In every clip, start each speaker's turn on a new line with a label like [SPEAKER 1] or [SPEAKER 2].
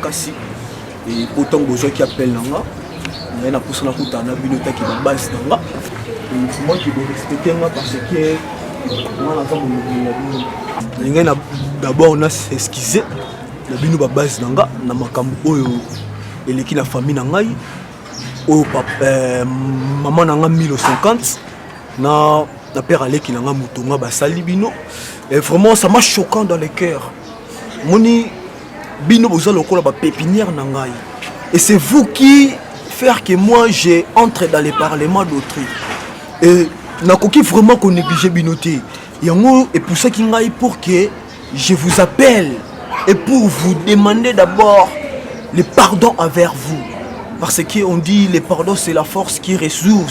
[SPEAKER 1] makasi et autant besoin qui appelle nanga mais na pousse na kutana binota qui ba base nanga moi qui dois respecter moi parce que moi la femme de la d'abord on a esquissé la bino ba base nanga na makambo oyo eleki na famille na ngai oyo papa maman nanga 1050 na père aleki nanga mutonga ba sali bino et vraiment ça m'a choquant dans le cœur moni bino boza lokola ba pépinière na ngai et c'est vous qui faire que moi j'ai entré dans les parlements d'autrui et nakoki vraiment qu'on néglige binoté yango et pour ça qui ngai pour que je vous appelle et pour vous demander d'abord le pardon envers vous parce qu'on dit le pardon c'est la force qui résout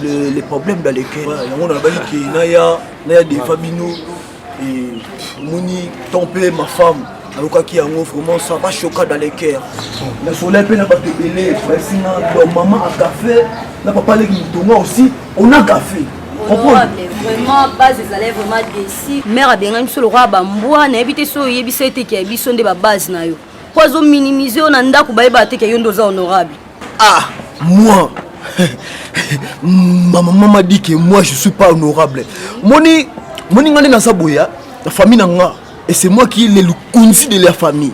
[SPEAKER 1] les problèmes dans lesquels yango na bali ki naya des fabino et moni tomber ma femme alors qu'il y a vraiment ça va choquer dans les cœurs. Le soleil peut pas te belé, sinon maman a café, n'a pas parlé de moi aussi, on a café.
[SPEAKER 2] Vraiment base des élèves vraiment décis. Mère a bien un seul roi bamboa, n'a évité so yebisete qui a bison de base na yo. Quoi zo minimiser on anda ku ba te que yondo za honorable.
[SPEAKER 1] Ah, moi. Ma maman m'a dit que moi je suis pas honorable. Moni ngani na saboya, la famille nanga. Et c'est moi qui est le conduit de la famille.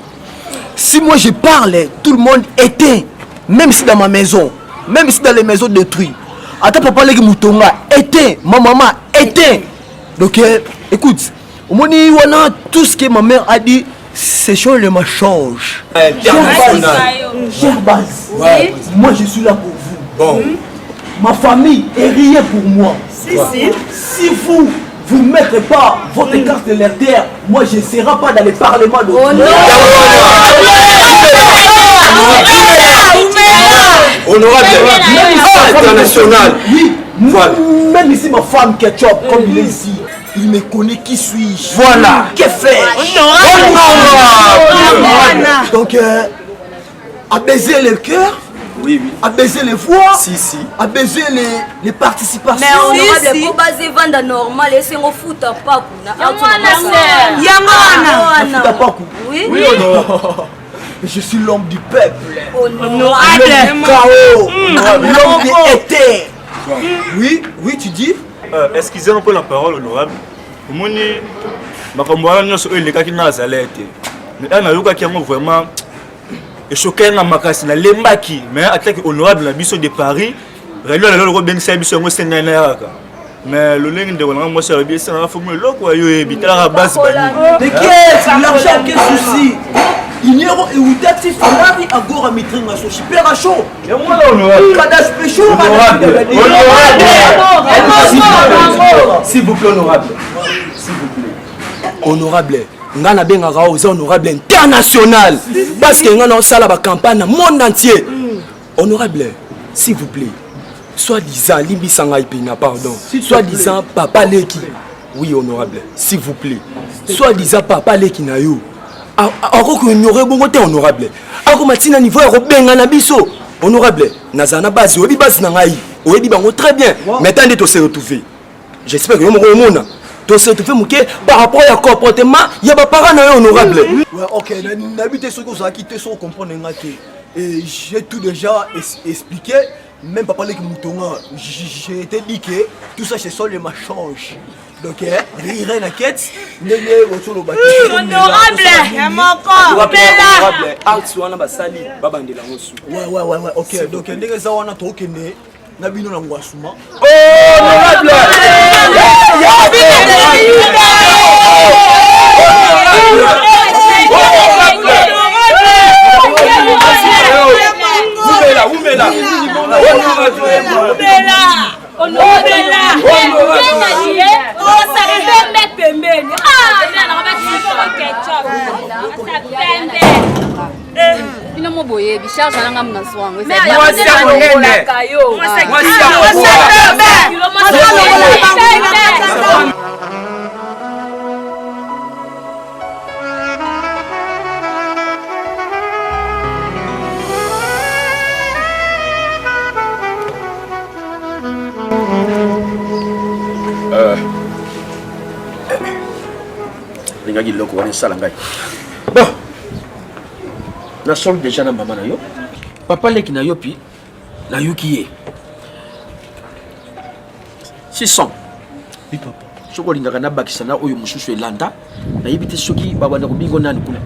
[SPEAKER 1] Si moi je parle, tout le monde éteint. Même si dans ma maison, même si dans les maisons détruites. Attends, papa, les moutonga éteint. Ma maman éteint. Donc, écoute, au moment où tout ce que ma mère a dit, ces choses me changent. Chère base, moi je suis là pour vous. Bon. Ma famille est rien pour moi. Si vous ne mettrez pas votre carte de l'air terre, moi je ne serai pas dans les parlements de
[SPEAKER 3] honorable international. Oui,
[SPEAKER 1] même ici ma femme Ketchup, comme il est ici, il me connaît qui suis-je.
[SPEAKER 3] Voilà.
[SPEAKER 1] Que faire? Donc, apaiser le cœur. Oui. Apaiser les voix, apaiser les participations.
[SPEAKER 2] Mais honorable, pour baser vendre normal, et c'est au foot à pas.
[SPEAKER 1] Oui. Je suis l'homme du peuple.
[SPEAKER 2] Honorable.
[SPEAKER 1] L'homme chaos. L'homme qui était. Oui, tu dis.
[SPEAKER 4] Excusez un peu la parole, honorable. Moni, ma camarade nous sommes les gars qui n'ont pas allé. Mais un avocat qui a vraiment et choqué na makasi na lembaki mais attaque honorable la biso de Paris réunion la lolo ben sa biso ngo senga na yaka mais le leng de wala mo sa bien ça na formule loko yo ebitala la base bani
[SPEAKER 1] mais qu'est-ce l'argent quel souci il y aura eu d'actif fanari agora mitringa so super chaud
[SPEAKER 4] et moi là honorable
[SPEAKER 1] kada spécial
[SPEAKER 3] s'il vous plaît honorable
[SPEAKER 1] honorable ngana bengaka aux honorable international parce que ngana sala ba campagne dans monde entier honorable s'il vous plaît soi-disant limbi sanga ipina pardon soi-disant papa leki oui honorable s'il vous plaît soi-disant papa leki na yo ako ignorer bongo te honorable ako matina niveau ya robenga na biso honorable nazana base obi base na ngai oyebi bango très bien mais tant de to se retrouver j'espère que yo moko mona to se retrouver muke par rapport à comportement ya ba parents na honorable ouais OK n'habite ce que ça quitter sans comprendre ngate et j'ai tout déjà expliqué même papa les moutonga j'ai été dit que tout ça c'est seul ma change donc rien na quête nene otolo ba
[SPEAKER 2] honorable ya moko
[SPEAKER 1] honorable art wana basali babandela ngosu ouais OK donc ndenge za wana to okene na bino na ngwasuma honorable
[SPEAKER 3] ngaki loko wana sala ngai
[SPEAKER 1] bon
[SPEAKER 3] na sol déjà na maman na yo. Papa leki na yo pi na yuki ye. 600.
[SPEAKER 1] Oui papa.
[SPEAKER 3] Soko lingaka na bakisa na oyo mususu elanda na yibite soki babanda ko bingo nani kuna.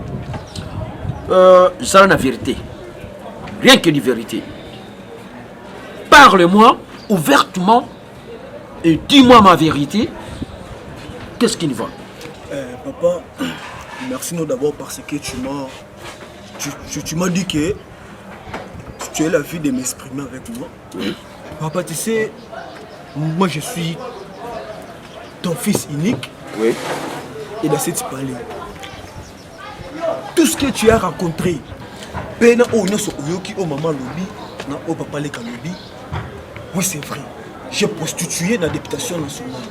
[SPEAKER 3] Ça la vérité. Rien que de vérité. Parle-moi ouvertement et dis-moi ma vérité. Qu'est-ce qui ne va?
[SPEAKER 1] Papa, merci nous d'abord parce que tu m'as dit que tu as la vie de m'exprimer avec moi.
[SPEAKER 3] Oui.
[SPEAKER 1] Papa, tu sais, moi je suis ton fils unique.
[SPEAKER 3] Oui.
[SPEAKER 1] Et dans cette palais, tout ce que tu as rencontré, pena onyoso oyoki o maman lobi, na o papa le kalobi. Oui, c'est vrai. J'ai prostitué dans la députation nationale.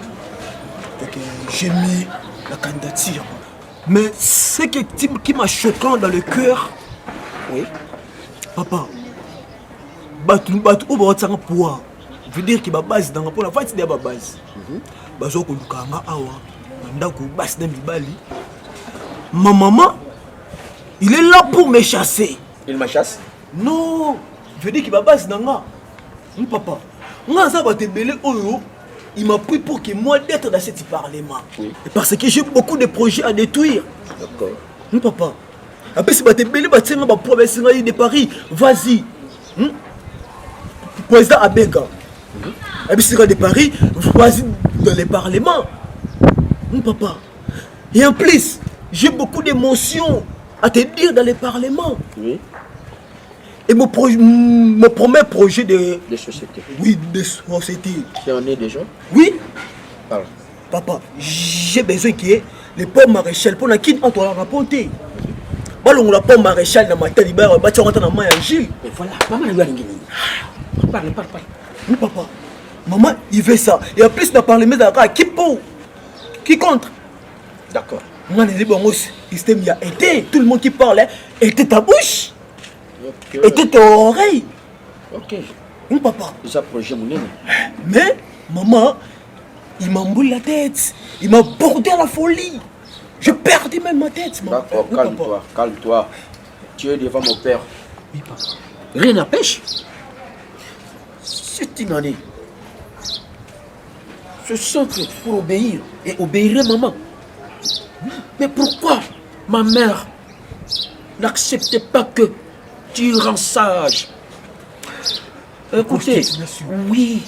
[SPEAKER 1] Donc j'ai mis la candidature. Mais ce qui m'a choquant dans le cœur, oui, papa, veut dire que ma base dans la base de ma base. Ma maman, il est là pour me chasser.
[SPEAKER 3] Il me chasse?
[SPEAKER 1] Non, je veux dire que ma base dans mon papa. Il m'a pris pour que moi d'être dans ce parlement. Oui. Parce que j'ai beaucoup de projets à détruire.
[SPEAKER 3] D'accord.
[SPEAKER 1] Mon papa. Après, si tu as une promesse de Paris, vas-y. Président Abeka. Après, si tu as de Paris, vas-y dans le parlement. Mon papa. Et en plus, j'ai beaucoup d'émotions à te dire dans le parlement.
[SPEAKER 3] Oui.
[SPEAKER 1] Et mon premier projet de
[SPEAKER 3] société.
[SPEAKER 1] Oui, de société.
[SPEAKER 3] Tu en es déjà?
[SPEAKER 1] Oui.
[SPEAKER 3] Parle.
[SPEAKER 1] Papa, j'ai besoin qu'il y ait les pommes maréchal pour qui on doit raconter. Ballon la pomme maréchal dans ma tête, il va dans ma main Gilles.
[SPEAKER 3] Et voilà, maman lui a dit. Parle.
[SPEAKER 1] Oui, papa. Maman, il veut ça. Et en plus, on a parlé de ça. Qui pour? Qui contre?
[SPEAKER 3] D'accord.
[SPEAKER 1] Moi, je dis bon, système il y a été. Tout le monde qui parle, était ta bouche.
[SPEAKER 3] Okay.
[SPEAKER 1] Était tes oreilles.
[SPEAKER 3] Ok.
[SPEAKER 1] Mon papa.
[SPEAKER 3] C'est un projet mon.
[SPEAKER 1] Mais, maman, il m'a emboulé la tête. Il m'a bordé à la folie. Je perdais même ma tête, maman.
[SPEAKER 3] D'accord, calme-toi, calme-toi. Tu es devant mon père.
[SPEAKER 1] Oui, papa.
[SPEAKER 3] Rien n'empêche. C'est une année. Je sens que pour obéir et obéirai maman. Mais pourquoi ma mère n'acceptait pas que tu rends sage? Écoutez, oui.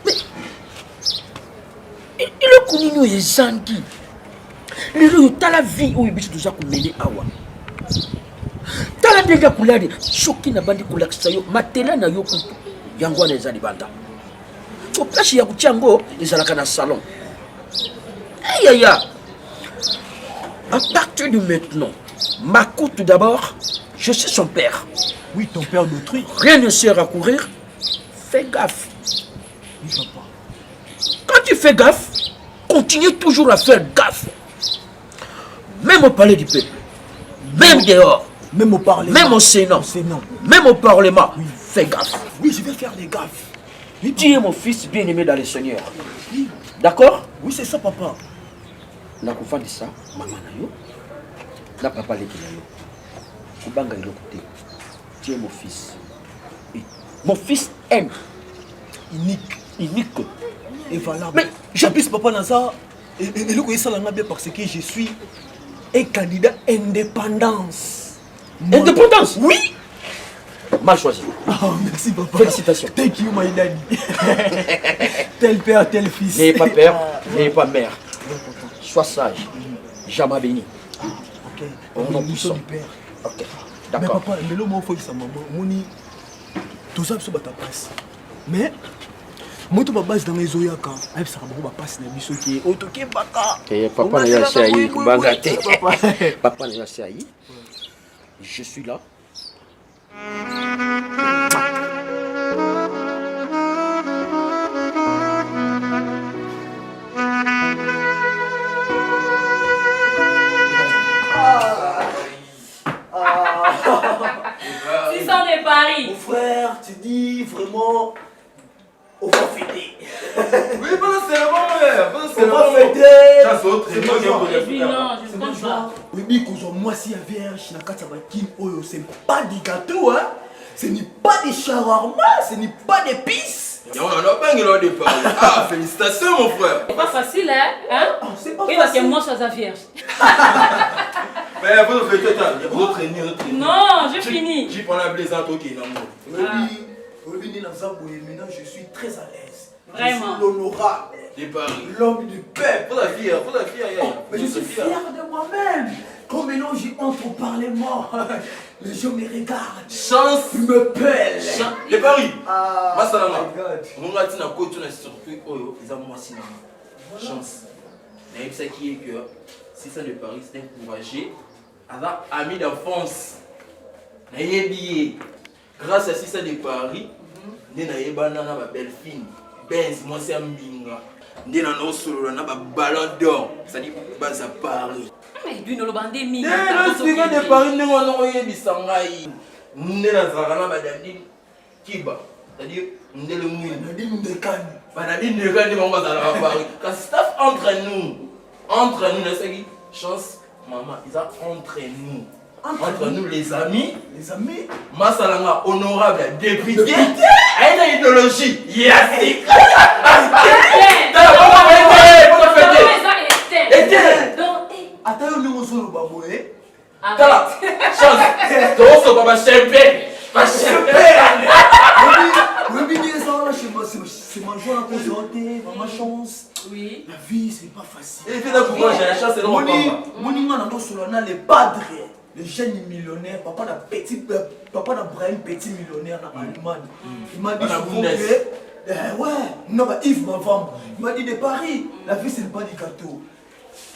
[SPEAKER 3] Mais il a connu les zangi. Il a la vie où il a déjà mené awa. Tala déjà kulade, choki na bandi kulakisa yo, matela na yo kutu. Yango na ezali banda. Au place ya kuchango, ezalaka na salon. Aïe. À partir de maintenant, Makou tout d'abord, je suis son père.
[SPEAKER 1] Oui, ton père d'autrui.
[SPEAKER 3] Rien ne sert à courir. Fais gaffe.
[SPEAKER 1] Oui, papa.
[SPEAKER 3] Quand tu fais gaffe, continue toujours à faire gaffe. Même au palais du peuple, même dehors,
[SPEAKER 1] même au parlement,
[SPEAKER 3] même au Sénat, même au Parlement, oui. Fais gaffe.
[SPEAKER 1] Oui, je vais faire des gaffes.
[SPEAKER 3] Oui, tu es mon fils bien-aimé dans le Seigneur. Oui. D'accord?
[SPEAKER 1] Oui, c'est ça, papa.
[SPEAKER 3] Na de ça, maman na yo, na papa leki na yo. Kubanga ilo kote. Tu es mon fils. Oui. Mon fils aime. Unique.
[SPEAKER 1] Et valable.
[SPEAKER 3] Mais
[SPEAKER 1] j'appuie papa dans ça. Et le coup, ça l'a bien parce que je suis un candidat indépendance.
[SPEAKER 3] Indépendance?
[SPEAKER 1] Oui.
[SPEAKER 3] Mal choisi.
[SPEAKER 1] Oh, merci papa.
[SPEAKER 3] Félicitations.
[SPEAKER 1] Thank you my daddy. Tel père, tel fils.
[SPEAKER 3] N'ayez pas père, n'ayez pas mère. Sois sage. Jamais béni.
[SPEAKER 1] Ok.
[SPEAKER 3] Au nom du
[SPEAKER 1] père.
[SPEAKER 3] Ok.
[SPEAKER 1] Mais
[SPEAKER 3] D'accord.
[SPEAKER 1] papa, mais le mot faut que sa maman, moni, tout ça sur ta presse. Mais moi tu vas base dans les oyaka. Avec ça va passer na biso qui otoke baka.
[SPEAKER 3] Papa n'a pas saï, kubanga te. Papa n'a pas saï. Je suis là.
[SPEAKER 2] Paris.
[SPEAKER 1] Mon frère, tu dis vraiment, on va fêter.
[SPEAKER 5] Oui, pendant c'est le bon,
[SPEAKER 1] On va fêter.
[SPEAKER 5] Chance autre,
[SPEAKER 1] C'est
[SPEAKER 5] moi,
[SPEAKER 1] bon,
[SPEAKER 5] j'ai
[SPEAKER 1] genre.
[SPEAKER 5] envoyé
[SPEAKER 2] Et puis non, je ne comprends pas.
[SPEAKER 1] Oui, quand moi si un vierge, na kata bakin oyo, c'est pas des gâteaux, hein. Ce n'est pas des shawarma, ce n'est pas des pisses.
[SPEAKER 5] Et on en a pas un départ. Ah, félicitations, mon frère.
[SPEAKER 2] C'est pas facile, hein?
[SPEAKER 1] C'est pas
[SPEAKER 2] Oui, parce que
[SPEAKER 1] facile.
[SPEAKER 2] moi, je suis à vierge.
[SPEAKER 5] Mais vous faites tout il y a d'autres ennemis, d'autres ennemis.
[SPEAKER 2] Non, j'ai fini.
[SPEAKER 5] J'y prends la blaisante, ok, non.
[SPEAKER 1] Maintenant, je suis très à l'aise.
[SPEAKER 2] Vraiment.
[SPEAKER 1] Je suis l'honorable,
[SPEAKER 5] Des paris.
[SPEAKER 1] l'homme du peuple.
[SPEAKER 5] Faut la fière,
[SPEAKER 1] Mais je suis fier de moi-même. Quand maintenant j'entre au Parlement, les gens me regardent.
[SPEAKER 5] Chance.
[SPEAKER 1] Ils me pèlent.
[SPEAKER 5] Des paris.
[SPEAKER 1] Ah,
[SPEAKER 5] Masalama.
[SPEAKER 1] my God.
[SPEAKER 5] On a dit na côté on a surpris oyo ils ont moi sinon. Chance. Mais ça qui est que si ça de Paris c'est encouragé avec ami d'enfance. Na yebi grâce à si ça de Paris, né na yebana na ba belle fille. Benz moi c'est mbinga. Ndé na no solo na ba ballon d'or. Ça dit base à Paris.
[SPEAKER 2] Mais lui, nous le bandé mis.
[SPEAKER 5] Le speaker de Paris n'est pas non yebisa ngai. Ndé na zara na ba dandi kiba. C'est-à-dire ndé le mouille.
[SPEAKER 1] Nadine Ndekani.
[SPEAKER 5] Banadine ne gagne pas dans la Paris. Quand staff entre nous, n'est-ce pas? Chance, maman, ils ont entre nous. Entre nous, les amis.
[SPEAKER 1] Les amis.
[SPEAKER 5] Masalanga, honorable député. Avec une idéologie. Yes!
[SPEAKER 1] Attends, nous sommes au baboué.
[SPEAKER 5] Chance, tu vas
[SPEAKER 1] C'est ma joie à présenter, ma chance.
[SPEAKER 2] Oui.
[SPEAKER 1] La vie, c'est pas facile.
[SPEAKER 5] Et puis là, pour moi, j'ai la chance, c'est non.
[SPEAKER 1] Les padres, les jeunes millionnaires, papa d'un Brian petit millionnaire en Allemagne. Il m'a dit souvent que, ouais, non, bah Yves m'a vendu. Il m'a dit de Paris, la vie c'est pas des gâteaux.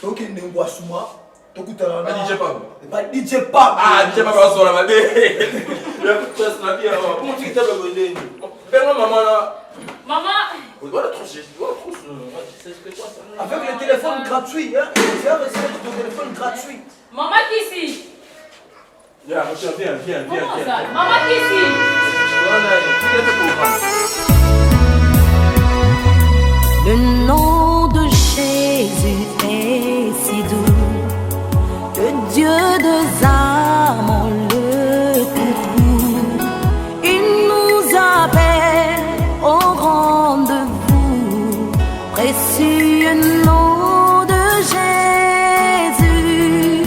[SPEAKER 1] Donc il n'est pas sous moi. Donc tu as
[SPEAKER 5] DJ Pab.
[SPEAKER 1] Pas DJ Pab.
[SPEAKER 5] Ah, DJ Pab sur la madé. Comment tu t'es abonné? Fais-moi maman là.
[SPEAKER 2] Maman.
[SPEAKER 5] Voilà, trop, c'est quoi ça?
[SPEAKER 1] Avec le téléphone gratuit, hein. Tu as reçu ton téléphone gratuit.
[SPEAKER 2] Maman qui ici?
[SPEAKER 5] Viens, viens.
[SPEAKER 2] Comment ça? Maman qui ici?
[SPEAKER 6] Le nom de Jésus est si doux, le Dieu des âmes en le coucou. Il nous appelle au rendez-vous, précieux nom de Jésus.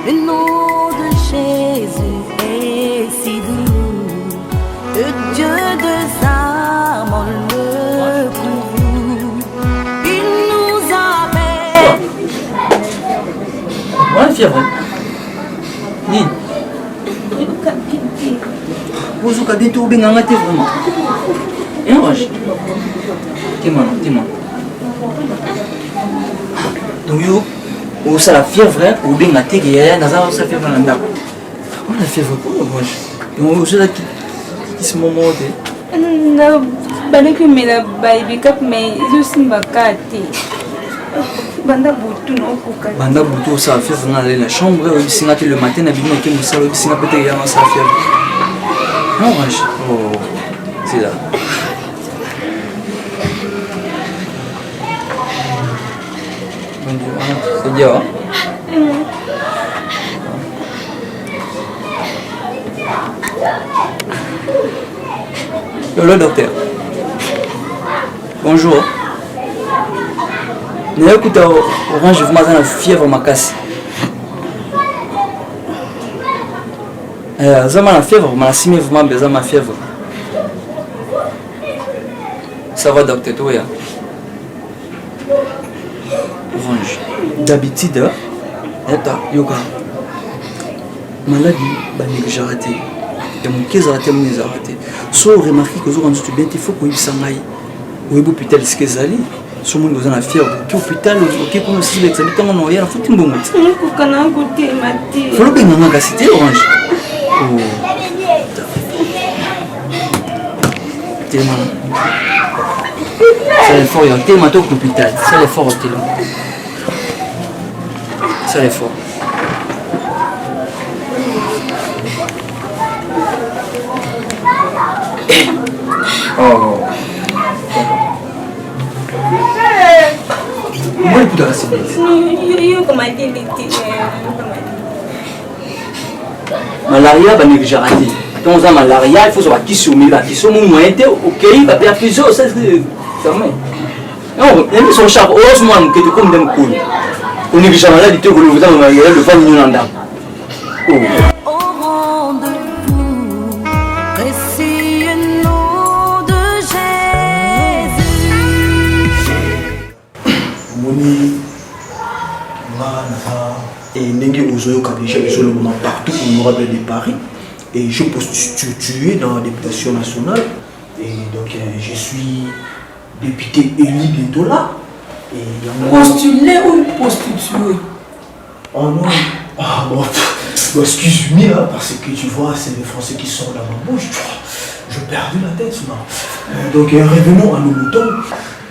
[SPEAKER 6] Le nom de Jésus est si doux, le Dieu des âmes en le coucou. Il nous appelle.
[SPEAKER 3] Ouais, fièvre. Ni. Vous avez tout bien ngate vraiment. Et Roche. Dis-moi. Donc yo, ou ça la fièvre ou bien ngate que yaya naza ça fièvre na ndako. On a fièvre pour Roche. Et on se là qui se moment
[SPEAKER 7] na balaki mela baibikap me ezosimba kate banda butu naokoka
[SPEAKER 3] banda butu ça fièvre na la chambre ou singa le matin na bino ke musalo singa peut-être ya ça fièvre. Non Roche. Oh. C'est là. C'est bien. Le docteur. Bonjour. N'écoute orange vraiment dans la fièvre makasi. Zama la fièvre, ma simi vraiment besoin ma fièvre. Ça va docteur toi ya. Orange. D'habitude, yoga. Maladie, j'ai raté. Et mon cœur a raté, mon cœur a raté. Soit on remarque que vous avez bien, il faut qu'on y s'engaille. Ou est hôpital, ce qu'ils allaient. Soit on a la fièvre. Qui hôpital, ok, pour nous si les habitants ont rien, faut une bonne.
[SPEAKER 7] naokoka na kote mate
[SPEAKER 3] Faut le bien dans la cité orange. Oh. Tellement. C'est l'effort, il y a tellement de l'hôpital. C'est l'effort au télé. C'est l'effort. Oh.
[SPEAKER 1] écoute la CBL.
[SPEAKER 7] Yo comment dire
[SPEAKER 8] malaria va négliger raté. Quand on a malaria, il faut savoir qui sont mis là, qui sont moyen OK, va faire plusieurs ça c'est non, même son char heureusement que tu comme d'un coup. On néglige la maladie que le voudant le famille nous n'anda.
[SPEAKER 6] Au rendez-vous, précieux nom de Jésus.
[SPEAKER 1] Moni, et Nengue Ozoyoka déjà sur le moment partout honorable de Paris. Et je postule dans la députation nationale. Et donc je suis député élu bientôt là.
[SPEAKER 9] Postuler ou prostituer?
[SPEAKER 1] Oh non. Ah bon, excuse-moi, parce que tu vois, c'est les Français qui sont dans ma bouche. Je perds la tête souvent. Donc revenons à nos moutons.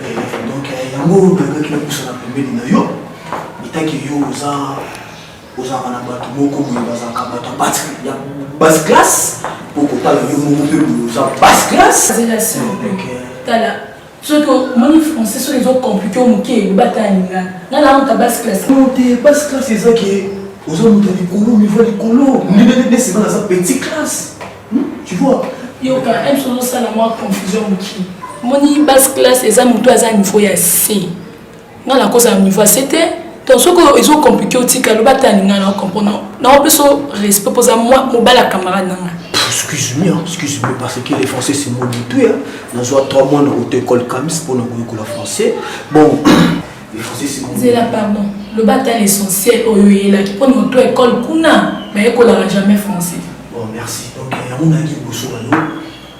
[SPEAKER 1] Donc il y a un mot qui a poussé la première de Nayo. Il y a basse classe pour que basse classe.
[SPEAKER 9] C'est la seule. Ceux que mon français sont les autres compliqués au Mouké, le bataille. Là, là, on a basse classe.
[SPEAKER 1] Non, basse classe, c'est ça qui est. Aux hommes, on a des colos, mais voilà les colos. C'est dans sa petite classe. Tu vois?
[SPEAKER 9] Il y a aucun chose ça la moins confusion Mouké. Mon basse classe, les hommes, toi, à niveau C. Non, la cause à niveau C, donc ceux qui ont compliqué au Tika, le bataille, on comprend. Non, on peut se respect pour ça, moi, mon bal à camarade.
[SPEAKER 1] Excuse-moi, parce que les Français c'est mon tout. Nous avons 3 mois dans l'école Camis pour nous le français. Bon, les Français c'est mon
[SPEAKER 9] c'est là, pardon. Le bataille essentiel, qui prend notre école Kuna, mais l'école n'a jamais français.
[SPEAKER 1] Bon, merci. Donc, il y a mon ami Bosso Lalo.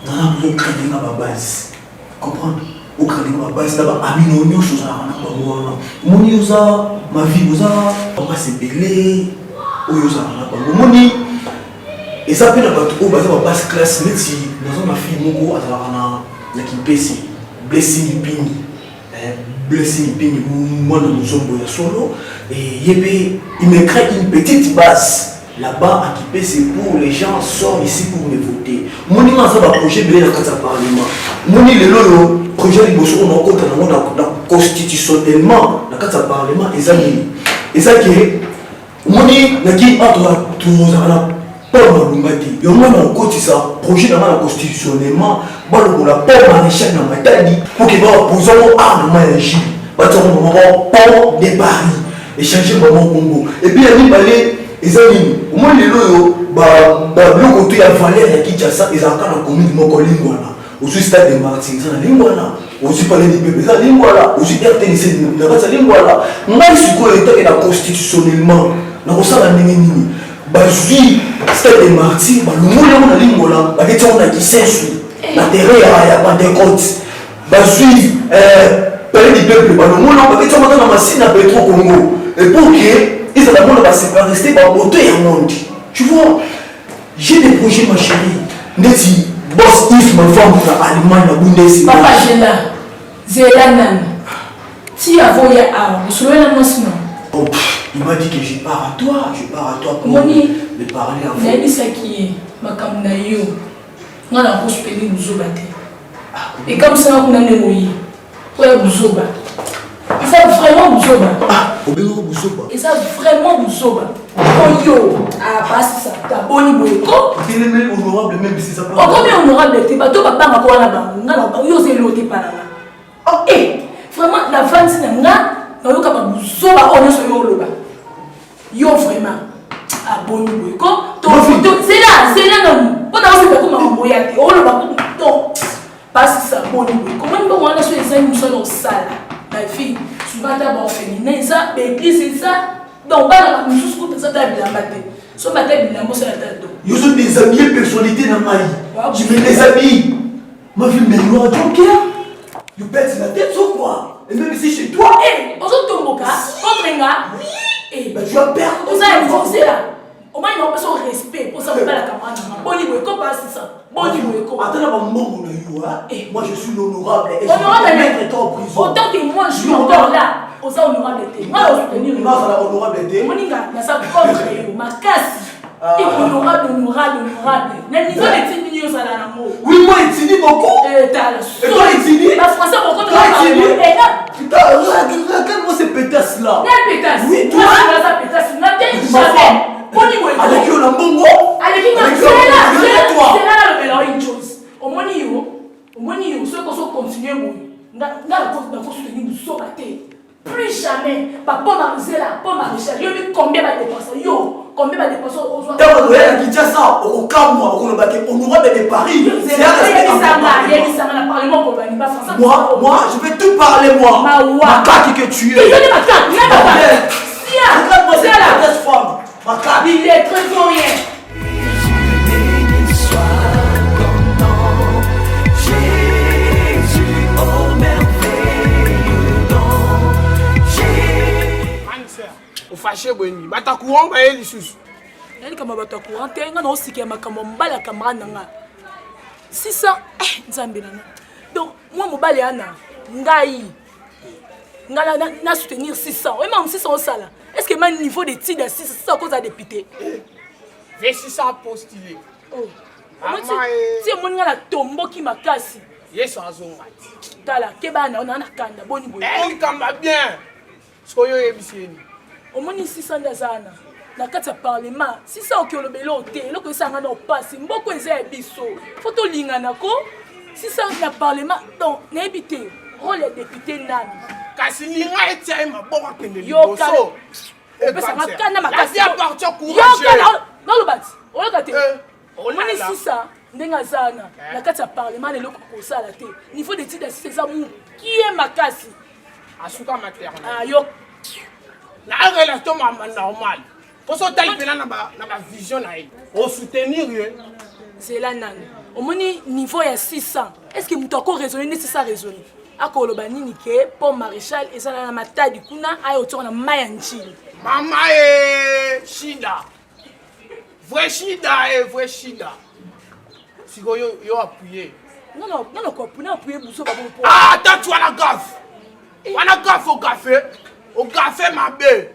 [SPEAKER 1] Nous avons créé ma base. Comprendre? Au créé ma base, d'abord, Amino, nous choses à la mon yosa, ma vie, on va se belé. Oyosa, moni. Et ça peut être au bas de la basse classe, mais si nous avons fait beaucoup à la qui blessing ping, moi dans nos hommes solo, et il me crée une petite base là-bas à qui c'est pour les gens sortent ici pour me voter. Mon immense projet de la Parlement. Mon le projet de Bosso, on a compte constitutionnellement la Parlement, et ça qui est mon qui entre Paul Mungati, il y a un côté ça, projet de la constitutionnellement, la Paul Maréchal dans ma tête, pour qu'il va poser un arme à l'Égypte, Paul de Paris, échanger le Congo. Et puis il y a des balais, les amis, au moins les loyaux, le côté de Valère qui a ça, ils ont la commune de Mokolingola, aussi Stade de Martin, Lingwala, aussi Palais des Bébés, Lingwala, aussi RTNC, Lingwala. Moi je suis collecteur et constitutionnellement, dans le salon de Nini. Bazui Stade de Martyrs, le monde na lingola, ba on a qui sensu, la terre ya ba de côte. Bazui Palais du peuple, le monde ba on a na machine à Petro Congo. Et pour que ils a monde va rester ba beauté ya monde. Tu vois, j'ai des projets ma chérie. Neti boss if ma femme na Allemagne na Bundesliga.
[SPEAKER 9] Papa Zélanan. Si avoya a, sur le nom sinon.
[SPEAKER 1] Oh, il m'a dit que je pars à toi pour
[SPEAKER 9] Moni,
[SPEAKER 1] me parler à vous.
[SPEAKER 9] il ça qui est ma camnayo. On a couche pédé nous et comme ça on a némoyé. Ouais, Bouzoba. Et ça vraiment Bouzoba.
[SPEAKER 1] Ah, au bureau Bouzoba.
[SPEAKER 9] Et ça vraiment Bouzoba. Oh yo, ah passe ça. Ta boni boyko.
[SPEAKER 1] Il est même honorable même si ça
[SPEAKER 9] pas. Oh combien honorable t'es pas toi papa ma quoi là-bas. On a yo c'est l'autre pas là. Oh eh, vraiment la femme c'est nga. Non, yo kaba Bouzoba on est sur yo loba. Yo vraiment. Ah boni boyko. C'est là non. On a aussi pas comme moyate. Oh loba to. Passe ça boni boyko. Comment on a sur les amis nous sommes sale. Ma fille, tu vas d'abord féminin, ça, l'église, c'est ça. Donc, pas la même chose que ça, tu as bien battu. Soit ma tête, bien, c'est la tête.
[SPEAKER 1] Ils sont des habillés personnalités dans ma vie. Tu mets des habits. Ma vie, mais nous, à Joker. Tu pètes la tête sur quoi? Et même ici chez toi.
[SPEAKER 9] Eh, on se tombe au cas. Contre un gars. Eh,
[SPEAKER 1] tu vas perdre.
[SPEAKER 9] Vous avez forcé là. Au moins, ils n'ont pas son respect. Pour ça, on pas la camarade. Bon, il faut pas c'est ça. Bon, il faut pas.
[SPEAKER 1] Attends, moi, je suis l'honorable.
[SPEAKER 9] Honorable, autant que moi, je suis encore là. Aux honorables. Moi, je suis soutenir.
[SPEAKER 1] Honorable.
[SPEAKER 9] Monica, il y a ça contre ma casse. Et honorable. Les niveaux de 10 millions, ça n'a pas.
[SPEAKER 1] Oui, moi, il beaucoup.
[SPEAKER 9] Et toi,
[SPEAKER 1] il
[SPEAKER 9] la français, pourquoi tu vas
[SPEAKER 1] parler? Regarde-moi ces pétasses-là.
[SPEAKER 9] Les pétasses.
[SPEAKER 1] Oui,
[SPEAKER 9] toi, tu as sa pétasse. N'a jamais.
[SPEAKER 1] Avec qui on a bongo?
[SPEAKER 9] Avec qui on a c'est là le mélange une chose. Au moins, ceux qui sont continués, soutenir nous sommes plus jamais. Papa Marizela, Papa Maréchal, yo combien va dépenser? Yo, combien va dépenser aux autres?
[SPEAKER 1] T'as pas dit ça au cas moi, on aura des paris. C'est un respect moi, je vais tout parler moi. Ma caque que tu es. Regarde-moi cette femme. Ma caque.
[SPEAKER 9] Il est très rien.
[SPEAKER 10] Fâché boni bata courant ba yeli susu
[SPEAKER 9] yani kama bata courant te nga no sikia makambo mbala kamera nanga 600 nzambe nana donc moi mobali ana ngai ngala na soutenir 600 et même 600 sala est-ce que ma niveau d'étude à 600 cause à député
[SPEAKER 10] v 600 postulé
[SPEAKER 9] oh si mon ngala tombo ki makasi
[SPEAKER 10] yeso azonga
[SPEAKER 9] tala kebana ona na kanda boni boy
[SPEAKER 10] elle kamba bien soyo ebiseni
[SPEAKER 9] omoni 600 dazana na kati ya parlement 600 okiolobelo te eloko esanga na opasi mboko eza ya biso fo tolingana ko 600 na parlement donc nayebi te rôle ya député nani
[SPEAKER 10] kasi linga etia ye maboko akende liboso
[SPEAKER 9] opesanga kana makasi nalobati oyoka te omoni 600 ndenge azana na kati ya parlement na eloko kosala te niveau d'étude ya 6 eza mokie makasi
[SPEAKER 10] asuka materne
[SPEAKER 9] yo
[SPEAKER 10] na relation normal poso tali pena na ba vision na ye o soutenir ye
[SPEAKER 9] c'est là nani omoni niveau ya 600 est-ce que muto ko raisonner nécessaire raisonner akoloba nini ke pour maréchal ezala na matadi kuna ayo tsona na mayanchili
[SPEAKER 10] mama shida vrai shida siko yo appuyer
[SPEAKER 9] non quoi pour appuyer buso ba pour
[SPEAKER 10] ah tant tu wana gaffe au café ma bé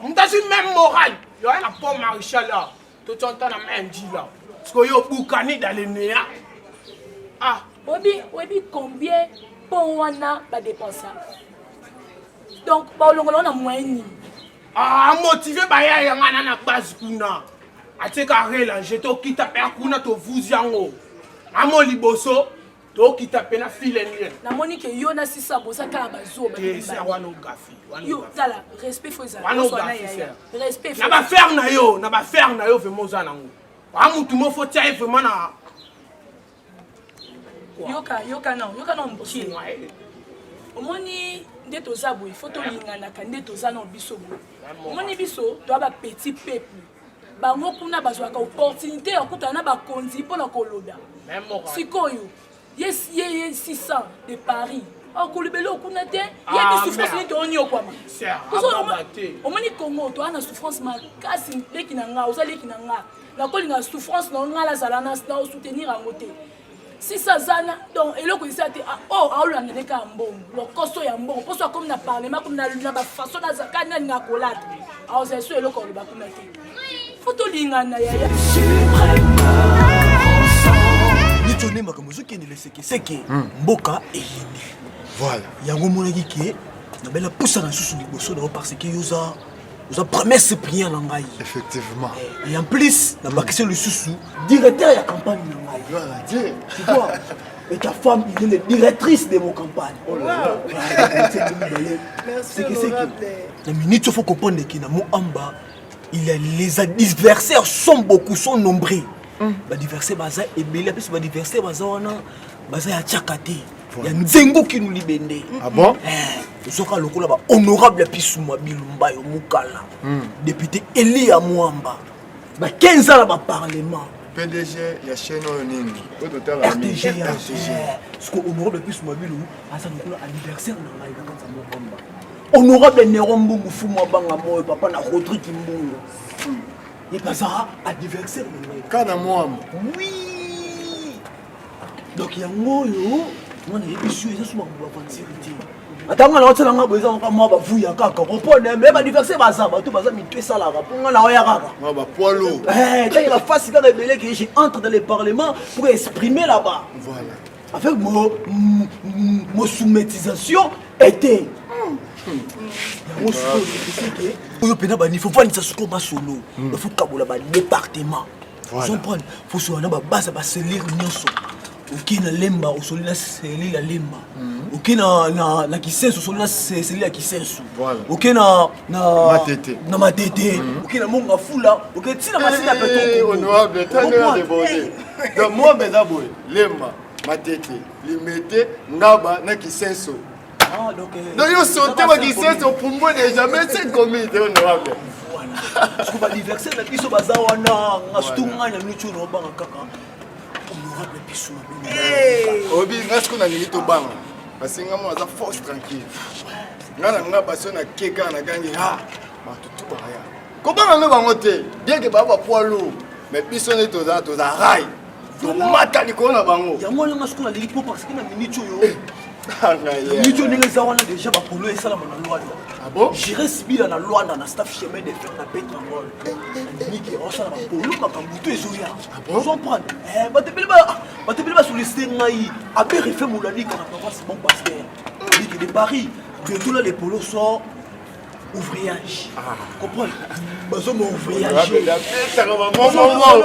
[SPEAKER 10] on t'a même moral yo la pour maréchal là tout entend na même dit là parce que yo boukani dans les néa ah
[SPEAKER 9] obi combien pour wana ba dépenser donc ba longola na moyen
[SPEAKER 10] ah motivé ba ya ngana na base kuna atika relange to kita pe kuna to vuzi yango amo liboso to kita pe na filenye
[SPEAKER 9] na monique yo na 600 bosa ka bazo ba
[SPEAKER 10] c'est wana gafi
[SPEAKER 9] yo tala respect faut ça respect
[SPEAKER 10] na ba faire na yo vraiment za nango amutu mo faut tia vraiment na yoka non mboki omoni nde toza boye faut tolingana ka nde toza na biso boye omoni biso to ba petit peuple bango kuna bazwaka opportunité ya kutana na bakonzi mpona koloba sikoyo yes 600 de Paris okolobelo kuna te ya des souffrances ni to nyo kwa omoni Congo to ana souffrance makasi leki na nga oza leki na nga na kolinga souffrance na nga la zala na soutenir angote 600 zana donc eloko isate aolanda neka mbongo lokoso ya mbongo poso comme na parlement comme na ba façon na zakana na kolata aoza so eloko loba kuna te photo lingana yaya
[SPEAKER 1] ni tone makamuzo ki ni leseke mboka eyini voilà yango monaki ke na bela poussa na susu liboso na parce que yoza promesse prière na ngai
[SPEAKER 11] effectivement
[SPEAKER 1] et en plus na bakise le susu directeur ya campagne na ngai
[SPEAKER 11] voilà Dieu
[SPEAKER 1] tu vois et ta femme il est la directrice de mon campagne
[SPEAKER 11] oh là
[SPEAKER 1] c'est que la minute il faut comprendre que na mo amba il a les adversaires sont nombreux ba adversaires baza ebele puis ba adversaires baza wana baza ya tchakate ya nzengo ki nous libende
[SPEAKER 11] ah bon
[SPEAKER 1] soka lokola ba honorable Pisuma Bilumba yo mukala député Elia Mwamba ba 15 ans ba parlement
[SPEAKER 11] PDG ya chaîne nini
[SPEAKER 1] RTG parce que honorable Pisuma Bilumba asa lokola anniversaire na ngai na kanza Mwamba honorable Nerombo Mufumwa banga moyo papa na Rodrigue Mbungu il passe à adversaire na ngai
[SPEAKER 11] kana Mwamba
[SPEAKER 1] oui donc ya moyo on est issu ça souvent pour avancer atanga na otela nga boza nga mwa bavuya kaka repone mais ba diverser baza ba tout baza mitwe sala ka ponga na oya kaka
[SPEAKER 11] nga ba poilo
[SPEAKER 1] tant la face quand rebelle que j'entre dans le parlement pour exprimer là-bas
[SPEAKER 11] voilà
[SPEAKER 1] avec mon soumettisation été oyo pena bani faut voir ça soko masolo il faut kabola ba département vous comprendre faut so na ba base ba selire nyonso okina lemba osoli na selile lemba okina na kisenso osoli na selile kisenso okina na matete okina monga fula oketina masina peto
[SPEAKER 11] honorable tania de bonne donc moi beza boy lemba matete limete ngaba na kisenso. Donc ils sauté ma kisenso pour moi déjà mais c'est commis honorable.
[SPEAKER 1] Parce que l'anniversaire na biso bazawana ngastunga na nuchu no banga kaka. Honorable biso mabini.
[SPEAKER 11] Obi ngasko na ngi to banga. Parce que ngamo aza force tranquille. Ngana ngaba so na keka na gangi ha. Ba tutu ba ya. Ko banga no bango te. Bien que baba poilo. Mais biso ne toza rai. To mata ni ko na bango.
[SPEAKER 1] Ya moi ngasko na lipo parce que na nicho yo. Nicho ninga zawana déjà ba polo et sala na loi.
[SPEAKER 11] Ah bon?
[SPEAKER 1] J'irai subir na loi na staff chemin de fer na pétrole. Niki on sala ba polo makambuto ezoya.
[SPEAKER 11] Ah bon?
[SPEAKER 1] Vous comprendre? Batebeli sur le stengai a bien refait moulani quand on va c'est bon pasteur. Niki de Paris, bientôt là les polos sont ouvrage. Comprendre? Bazo mo ouvrage.
[SPEAKER 11] Ça va maman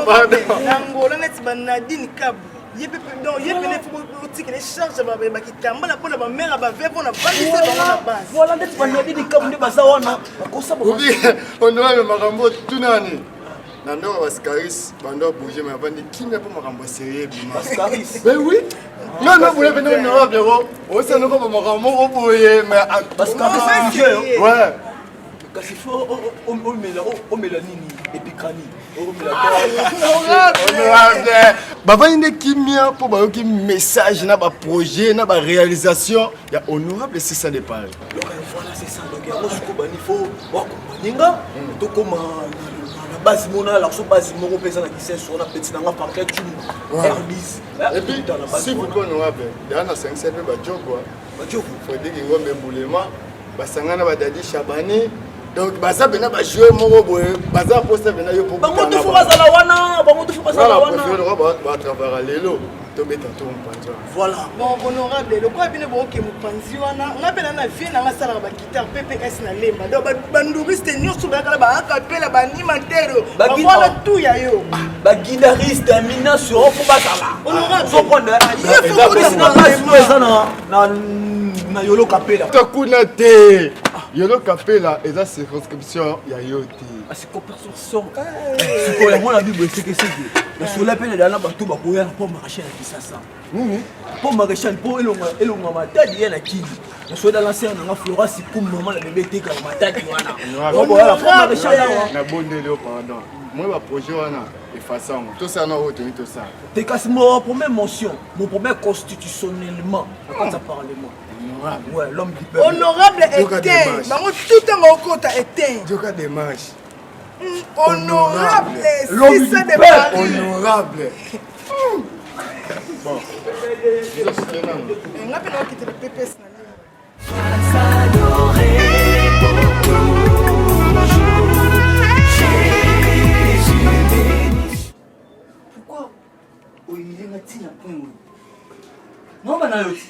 [SPEAKER 11] pardon.
[SPEAKER 12] Nangola net banadine kab. Yépe donc yépe les politiques les charges ba kitamba na pona ba mère ba vepo na balise ba na base.
[SPEAKER 1] Voilà net banadine kab ne bazawana. Bakosa ba.
[SPEAKER 11] On doit le makambo tunani. Nando Bascaris bando bouger mais bandi kimia pour makambo sérieux
[SPEAKER 1] Bascaris.
[SPEAKER 11] Ben oui. Non non vous l'avez non honorable. On sait non pas makambo au boyer mais
[SPEAKER 1] Bascaris.
[SPEAKER 11] Ouais.
[SPEAKER 1] Kasi fo o mela nini epikani o mela
[SPEAKER 11] honorable baba inde kimia pour ba yoki message na ba projet na ba réalisation ya honorable c'est ça de parler.
[SPEAKER 1] Voilà c'est ça donc ya ko bani fo wa ko ninga to koma na base mona la so base moko pesa na kisenso na petit na nga parquet tu service
[SPEAKER 11] et puis si vous honorable dans 5 ba job faut dire que ngombe boulema basangana ba dadi Chabani. Donc baza bena ba jouer moko boye baza poster bena yo pour
[SPEAKER 1] bango to fo bazala wana
[SPEAKER 11] ba travailler lelo to beta to mpanzo
[SPEAKER 1] voilà
[SPEAKER 12] bon honorable le quoi bine bo ke mpanzi wana ngapela na vie na ngasala ba guitare PPS na lemba donc ba nduriste nyoso ba kala ba acapella ba animateur ba voilà tout ya yo
[SPEAKER 1] ba guitariste amina sur fo bazala
[SPEAKER 12] honorable
[SPEAKER 1] so prendre il faut na yolo capella
[SPEAKER 11] takuna te yolo capella eza circonscription ya yoti
[SPEAKER 1] c'est compensation c'est quoi la moi la bible c'est que c'est le soleil peine dans la bateau ba koya pour marcher na kisasa pour marcher pour elonga matadi ya na kili le soleil dans l'ancien na flora si pour maman la bébé te ka matadi wana on voilà pour marcher
[SPEAKER 11] na bondele pardon moi ba projet wana et façon tout ça na auto tout ça
[SPEAKER 1] te kasi mon première mention mon premier constitutionnellement quand ça parlement. Ouais, l'homme du peuple.
[SPEAKER 12] Honorable éteint. Bango tout en okota éteint.
[SPEAKER 11] Joka démarche.
[SPEAKER 12] Honorable.
[SPEAKER 11] L'homme du peuple. Honorable. Bon.
[SPEAKER 12] Ngapi na okite le PPS na
[SPEAKER 8] Pourquoi oyilenga tina point non bana yoti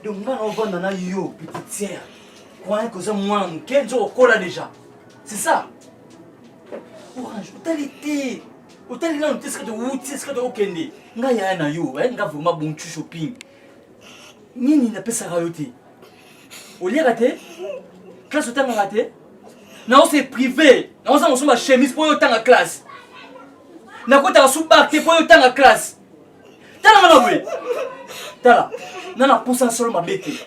[SPEAKER 8] donc ngana ovanda na yo petitière croyant que ça moi kenzo okola déjà c'est ça orange talité hôtel là on t'est ce que de wuti ce que de okende nga ya na yo nga vraiment bon tu shopping nini na pesa rayote au lieu raté classe autant raté non c'est privé non ça on se ma chemise pour autant la classe na kota sous barque pour autant la classe tala mana oui tala nana poussa solo mabete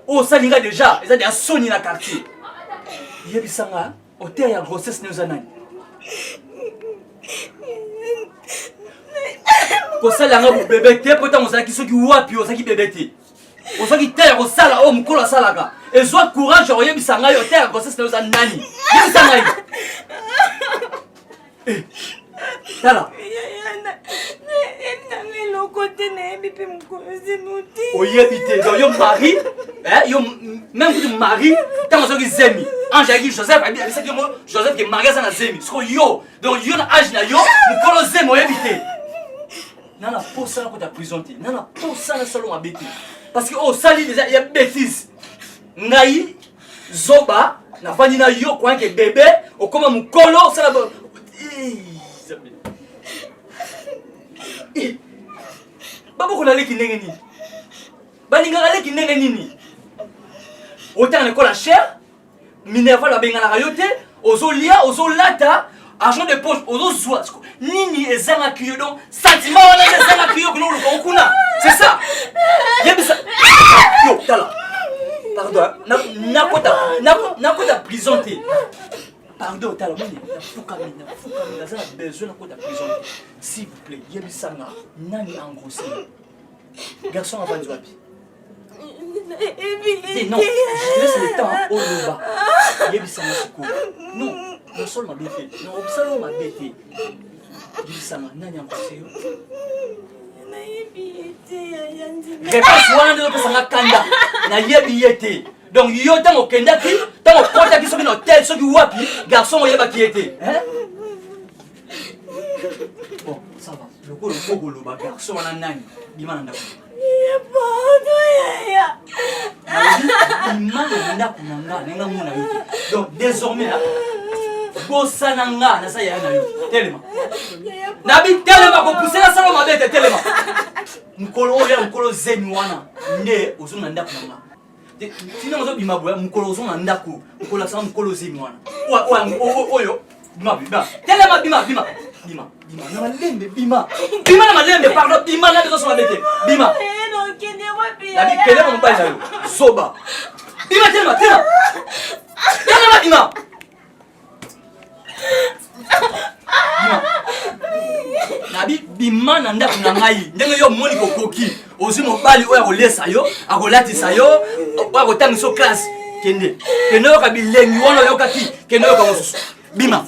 [SPEAKER 8] oh ça linga déjà ils ont des soni na quartier yebisanga hôtel ya grossesse nous anani ko sala nga bébé te pota mosala ki soki wapi osaki bébé te osaki te ko sala o mukolo salaka ezwa courage o yebisanga hôtel ya grossesse nous anani yebisanga eh tala oyebite donc yo mari yo même que mari tant que zemi ange aki Joseph abi c'est que Joseph qui marié ça na zemi so yo donc yo na âge na yo mukolo zemi oyebite nana posa na ko ta prison te nana posa na salon abeti parce que au sali déjà il y a bêtise ngai zoba na fandi na yo kwa ke bébé o koma mukolo sala ba babo ko naleki ndenge nini balinga naleki ndenge nini autant na kola cher minerva la bengana yo te ozolia ozolata argent de poche ozozwa nini ezanga kiyo donc sentiment wana ezanga kiyo kuno kuna c'est ça yebisa yo tala pardon nakota prison te pardon tala moni fuka mina ça a besoin nakota prison s'il vous plaît yebisa nga nani engrossé garçon avant wapi non je laisse le temps au loba yebisa nga siko non non seulement bébé non seulement ma bébé yebisa nga nani engrossé réponse wana nde opesanga kanda nayebi ye te donc yo ntango okendaki ntango okotaki soki na hotel soki wapi garçon oyebaki ye te bon ça va lokolo okoloba garçon wana nani bima na ndako bima na ndako na nga nenga mona yo te donc désormais bosana nga naza yaya na yo telema nabi telema kopusela sala mabe te telema mukolo oya mukolo zemi wana nde ozonga ndako na nga tina mozo bima boya mukolo ozonga ndako mukolo sala mukolo zemi wana oyo bima bima na malembe bima na malembe pardon bima na bezo sala bete bima nabi kelema mobali na yo zoba bima telema bima nabi bima na ndako na ngai ndenge yo moni kokoki ozi mobali oyo akolesa yo akolatisa yo oyo akotangisa yo classe kende oyoka bilengi wana oyokaki kende oyoka mosusu bima